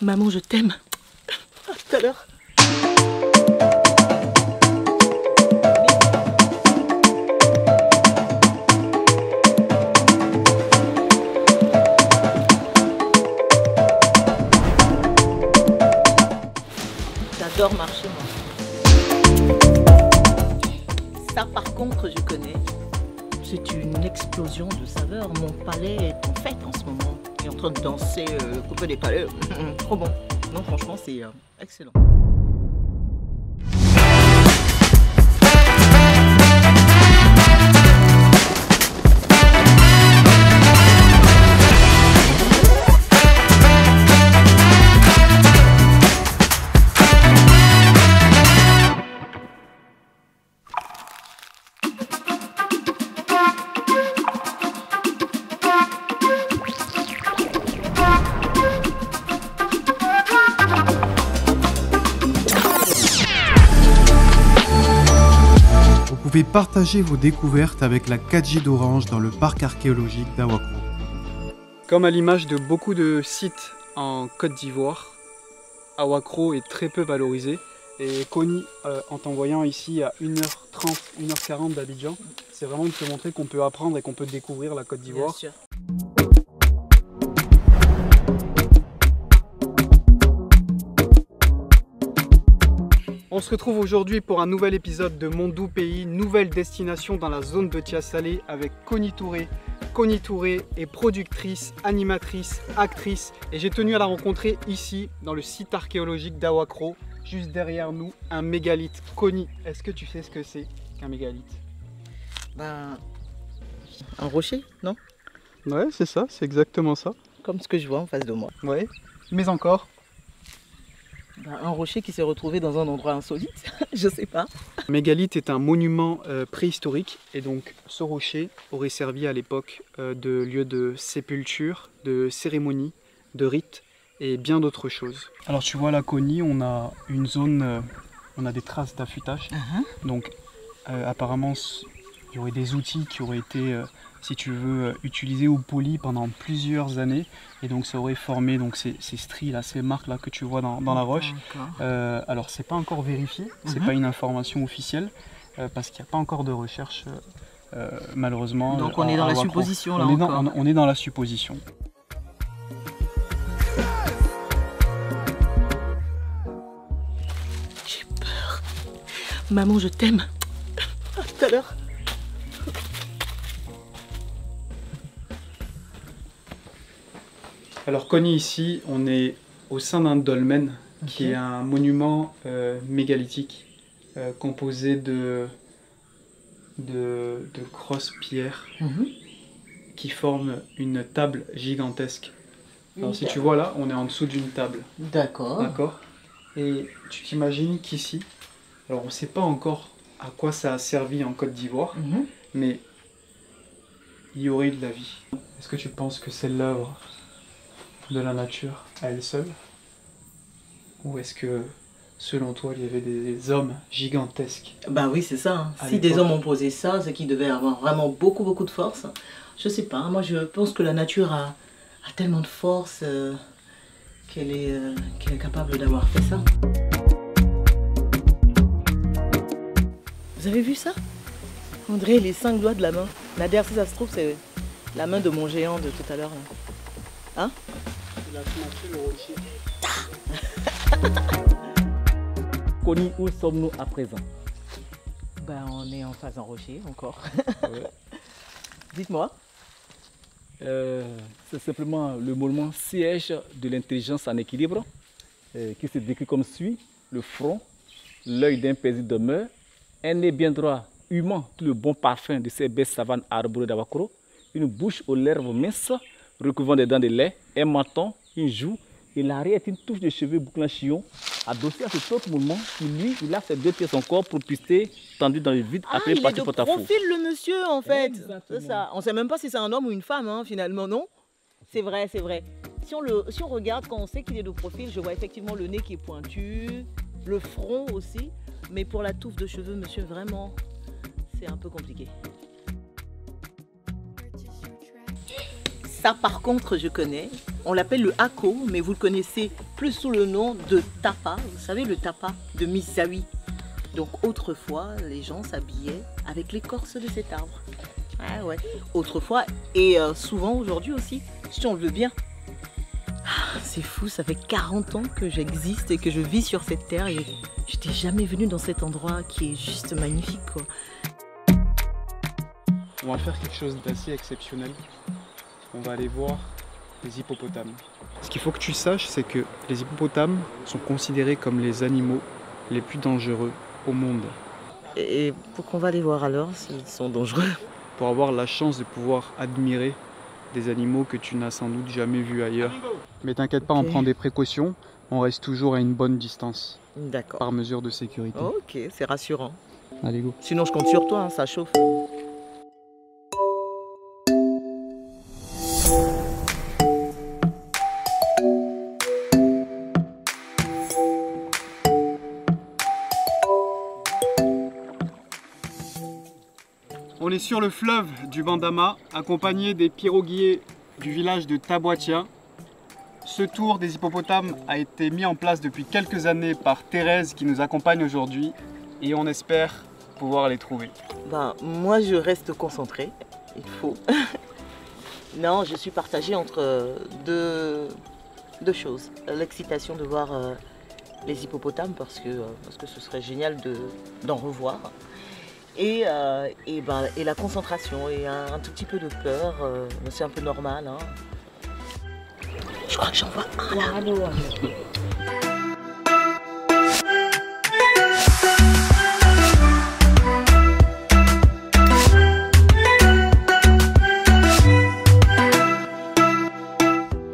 Maman, je t'aime. À tout à l'heure. J'adore marcher, moi. Ça, par contre, je connais. C'est une explosion de saveurs. Mon palais est en fête en ce moment. Il est en train de danser, couper des palais. Trop bon. Non, franchement, c'est excellent. Vous pouvez partager vos découvertes avec la 4G d'Orange dans le parc archéologique d'Awakro. Comme à l'image de beaucoup de sites en Côte d'Ivoire, Awakro est très peu valorisé. Et Kony, en t'envoyant ici à 1h30, 1h40 d'Abidjan, c'est vraiment de te montrer qu'on peut apprendre et qu'on peut découvrir la Côte d'Ivoire. Bien sûr. On se retrouve aujourd'hui pour un nouvel épisode de Mon Doux Pays, nouvelle destination dans la zone de Tia Salé avec Kony Touré. Kony Touré est productrice, animatrice, actrice et j'ai tenu à la rencontrer ici dans le site archéologique d'Awakro. Juste derrière nous, un mégalithe. Kony, est-ce que tu sais ce que c'est qu'un mégalithe? Ben, un rocher, non? Ouais, c'est ça, c'est exactement ça. Comme ce que je vois en face de moi. Ouais, mais encore. Ben, un rocher qui s'est retrouvé dans un endroit insolite, je sais pas. Mégalithe est un monument préhistorique et donc ce rocher aurait servi à l'époque de lieu de sépulture, de cérémonie, de rite et bien d'autres choses. Alors tu vois là, Kony, on a une zone, on a des traces d'affûtage. Donc apparemment il y aurait des outils qui auraient été, si tu veux, utilisés ou polis pendant plusieurs années. Et donc ça aurait formé donc, ces stries là, ces marques là que tu vois dans la roche. Alors c'est pas encore vérifié, c'est pas une information officielle parce qu'il n'y a pas encore de recherche malheureusement. Donc on est dans la supposition là encore. On est dans la supposition. J'ai peur. Maman, je t'aime. À tout à l'heure. Alors Kony, ici, on est au sein d'un dolmen qui est un monument mégalithique composé de grosses pierres qui forment une table gigantesque. Alors si tu vois là, on est en dessous d'une table. D'accord. D'accord. Et tu t'imagines qu'ici, alors on ne sait pas encore à quoi ça a servi en Côte d'Ivoire, mais il y aurait eu de la vie. Est-ce que tu penses que c'est l'œuvre de la nature à elle seule? Ou est-ce que, selon toi, il y avait des hommes gigantesques? Bah oui, c'est ça. Si des hommes ont posé ça, c'est qu'ils devaient avoir vraiment beaucoup de force. Je sais pas, moi je pense que la nature a tellement de force qu'elle est capable d'avoir fait ça. Vous avez vu ça? On dirait les 5 doigts de la main. Nader, si ça se trouve, c'est la main de mon géant de tout à l'heure. Hein? Il a snatché le rocher. Kony, où sommes-nous à présent? Ben, on est en face d'un rocher encore. Ouais. Dites-moi. C'est simplement le monument siège de l'intelligence en équilibre qui se décrit comme suit: le front, l'œil d'un paisible demeure, un nez bien droit humant tout le bon parfum de ces belles savanes arborées d'Awakro, une bouche aux lèvres minces recouvrant des dents de lait, un menton, une joue, et l'arrière est une touche de cheveux bouclant chillon, adossé à cet autre mouvement qui, lui, il a ses 2 pieds son corps propulsé, tendu dans le vide, après il est parti de porte-à-faux. profil le monsieur en fait. Exactement. C'est ça. On ne sait même pas si c'est un homme ou une femme hein, finalement, non? C'est vrai, c'est vrai. Si on regarde, quand on sait qu'il est de profil, je vois effectivement le nez qui est pointu, le front aussi. Mais pour la touffe de cheveux, monsieur, vraiment, c'est un peu compliqué. Ça par contre je connais. On l'appelle le hako, mais vous le connaissez plus sous le nom de tapa. Vous savez le tapa de Misawi. Donc autrefois, les gens s'habillaient avec l'écorce de cet arbre. Ah ouais, autrefois et souvent aujourd'hui aussi, si on le veut bien. C'est fou, ça fait 40 ans que j'existe et que je vis sur cette terre et je n'étais jamais venue dans cet endroit qui est juste magnifique, quoi. On va faire quelque chose d'assez exceptionnel. On va aller voir les hippopotames. Ce qu'il faut que tu saches, c'est que les hippopotames sont considérés comme les animaux les plus dangereux au monde. Et pourquoi on va les voir alors s'ils sont dangereux? Pour avoir la chance de pouvoir admirer des animaux que tu n'as sans doute jamais vus ailleurs. Mais t'inquiète pas, on prend des précautions, on reste toujours à une bonne distance. D'accord. Par mesure de sécurité. Ok, c'est rassurant. Allez, go. Sinon je compte sur toi, hein, ça chauffe. On est sur le fleuve du Bandama, accompagné des piroguiers du village de Taboatia. Ce tour des hippopotames a été mis en place depuis quelques années par Thérèse qui nous accompagne aujourd'hui et on espère pouvoir les trouver. Ben, moi je reste concentrée, il faut. Non, je suis partagée entre deux choses. L'excitation de voir les hippopotames parce que ce serait génial d'en revoir. Et la concentration et un tout petit peu de peur, c'est un peu normal. Hein. Je crois que j'en vois un là.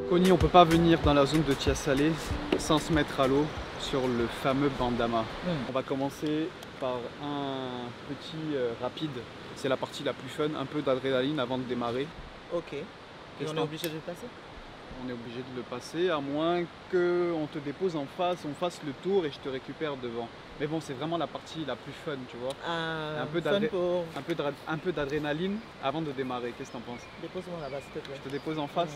Connie, on peut pas venir dans la zone de Tiasalé sans se mettre à l'eau sur le fameux Bandama. On va commencer par un petit rapide, c'est la partie la plus fun, un peu d'adrénaline avant de démarrer. Ok. Et on est obligé de le passer? On est obligé de le passer, à moins qu'on te dépose en face, on fasse le tour et je te récupère devant. Mais bon, c'est vraiment la partie la plus fun, tu vois. Un peu d'adrénaline avant de démarrer. Qu'est-ce que t'en penses? Dépose-moi là-bas, s'il te plaît. Je te dépose en face.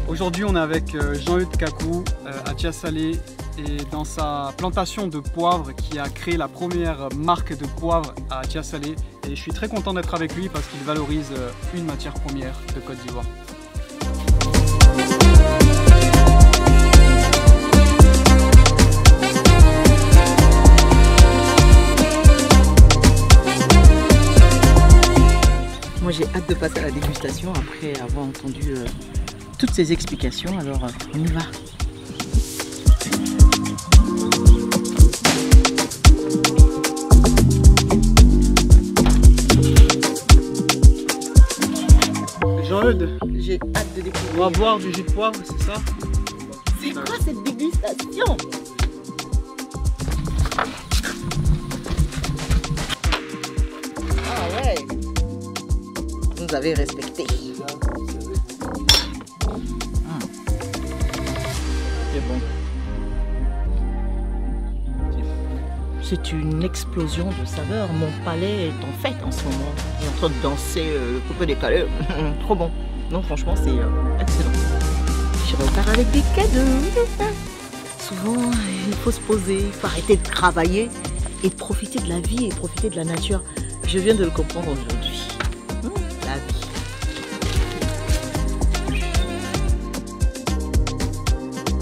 Aujourd'hui, on est avec Jean-Eudes Kakou à Tiasalé et dans sa plantation de poivre qui a créé la première marque de poivre à Tiasalé. Et je suis très content d'être avec lui parce qu'il valorise une matière première de Côte d'Ivoire. Moi j'ai hâte de passer à la dégustation après avoir entendu toutes ces explications, alors on y va. Jean-Eudes, j'ai hâte de découvrir. On va boire du jus de poivre, c'est ça? C'est quoi cette dégustation? Ah ouais, vous avez respecté. Bon. C'est une explosion de saveurs. Mon palais est en fête en ce moment. Il est en train de danser le coupé décalé. Trop bon. Non, franchement, c'est excellent. Je repars avec des cadeaux. Souvent, il faut se poser, il faut arrêter de travailler et profiter de la vie et profiter de la nature. Je viens de le comprendre aujourd'hui. La vie.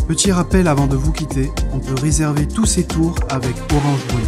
Petit rappel avant de vous quitter, on peut réserver tous ces tours avec Orange Money.